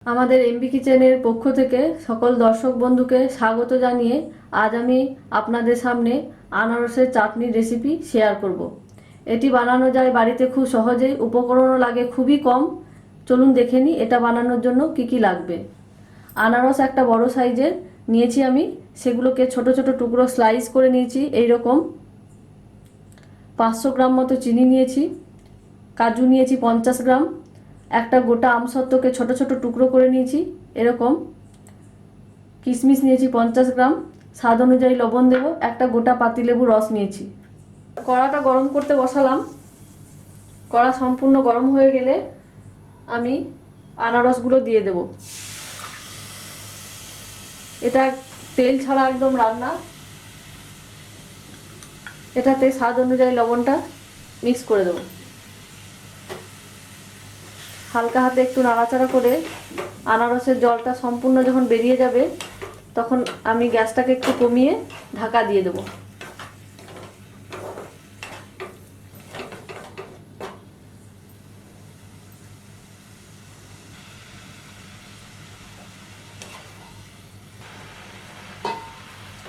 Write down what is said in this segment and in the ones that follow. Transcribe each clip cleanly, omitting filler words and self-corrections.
আমাদের এমবি কিচেনের পক্ষ থেকে সকল দর্শক বন্ধুকে স্বাগত জানিয়ে আজ আমি আপনাদের সামনে আনারসের চাটনির রেসিপি শেয়ার করব। এটি বানানো যায় বাড়িতে খুব সহজেই, উপকরণও লাগে খুবই কম। চলুন দেখে নিই এটা বানানোর জন্য কি কি লাগবে। আনারস একটা বড় সাইজের নিয়েছি আমি, সেগুলোকে ছোট ছোট টুকরো স্লাইস করে নিয়েছি এইরকম। 500 গ্রাম মতো চিনি নিয়েছি, কাজু নিয়েছি 50 গ্রাম, একটা গোটা আমসত্ত্বকে ছোট ছোট টুকরো করে নিয়েছি এরকম, কিশমিশ নিয়েছি 50 গ্রাম, স্বাদ অনুযায়ী লবণ দেব, একটা গোটা পাতিলেবু রস নিয়েছি। কড়াটা গরম করতে বসালাম। কড়া সম্পূর্ণ গরম হয়ে গেলে আমি আনারসগুলো দিয়ে দেব। এটা তেল ছাড়া একদম রান্না। এটাতে স্বাদ অনুযায়ী লবণটা মিক্স করে দেবো। হালকা হাতে একটু নাড়াচাড়া করে আনারসের জলটা সম্পূর্ণ যখন বেরিয়ে যাবে তখন আমি গ্যাসটাকে একটু কমিয়ে ঢাকা দিয়ে দেব।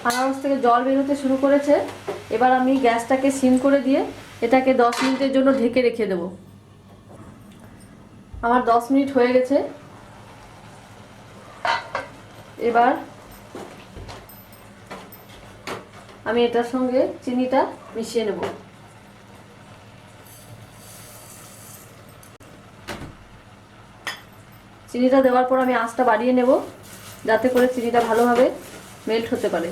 আনারস থেকে জল বেরোতে শুরু করেছে। এবার আমি গ্যাসটাকে সিম করে দিয়ে এটাকে 10 মিনিটের জন্য ঢেকে রেখে দেব। আমার 10 মিনিট হয়ে গেছে। এবার আমি এটার সঙ্গে চিনিটা মিশিয়ে নেব। চিনিটা দেওয়ার পর আমি আঁচটা বাড়িয়ে নেব যাতে করে চিনিটা ভালোভাবে মেল্ট হতে পারে।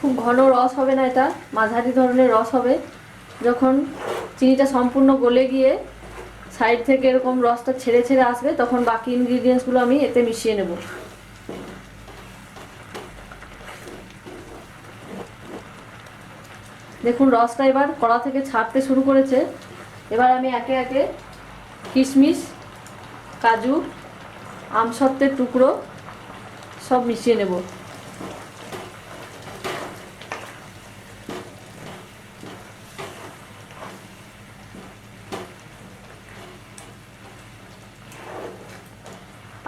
খুব ঘন রস হবে না, এটা মাঝারি ধরনের রস হবে। যখন চিনিটা সম্পূর্ণ গলে গিয়ে সাইড থেকে এরকম রসটা ছেড়ে ছেড়ে আসবে তখন বাকি ইনগ্রিডিয়েন্টসগুলো আমি এতে মিশিয়ে নেব। দেখুন রসটা এবার কড়া থেকে ছাড়তে শুরু করেছে। এবার আমি একে একে কিশমিশ, কাজু, আমসত্ত্বের টুকরো সব মিশিয়ে নেব।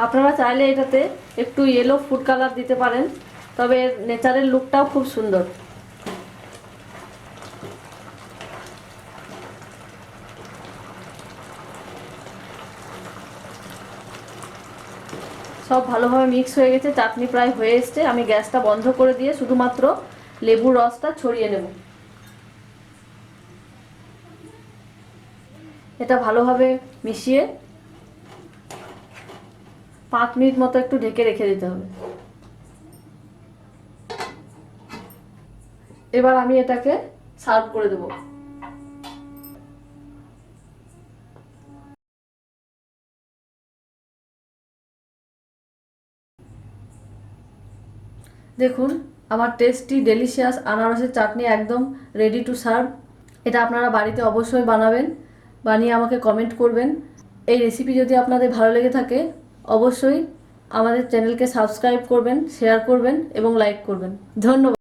আপনারা চাইলে এটাতে একটু ইয়েলো ফুড কালার দিতে পারেন, তবে নেচারের লুকটাও খুব সুন্দর। সব ভালোভাবে মিক্স হয়ে গেছে, চাটনি প্রায় হয়ে এসছে। আমি গ্যাসটা বন্ধ করে দিয়ে শুধুমাত্র লেবুর রসটা ছড়িয়ে নেব। এটা ভালোভাবে মিশিয়ে 5 মিনিট মতো একটু ঢেকে রেখে দিতে হবে। এবার আমি এটাকে সার্ভ করে দেব। দেখুন আমার টেস্টি ডেলিশিয়াস আনারসের চাটনি একদম রেডি টু সার্ভ। এটা আপনারা বাড়িতে অবশ্যই বানাবেন, বানিয়ে আমাকে কমেন্ট করবেন। এই রেসিপি যদি আপনাদের ভালো লেগে থাকে অবশ্যই আমাদের চ্যানেলকে সাবস্ক্রাইব করবেন, শেয়ার করবেন এবং লাইক করবেন। ধন্যবাদ।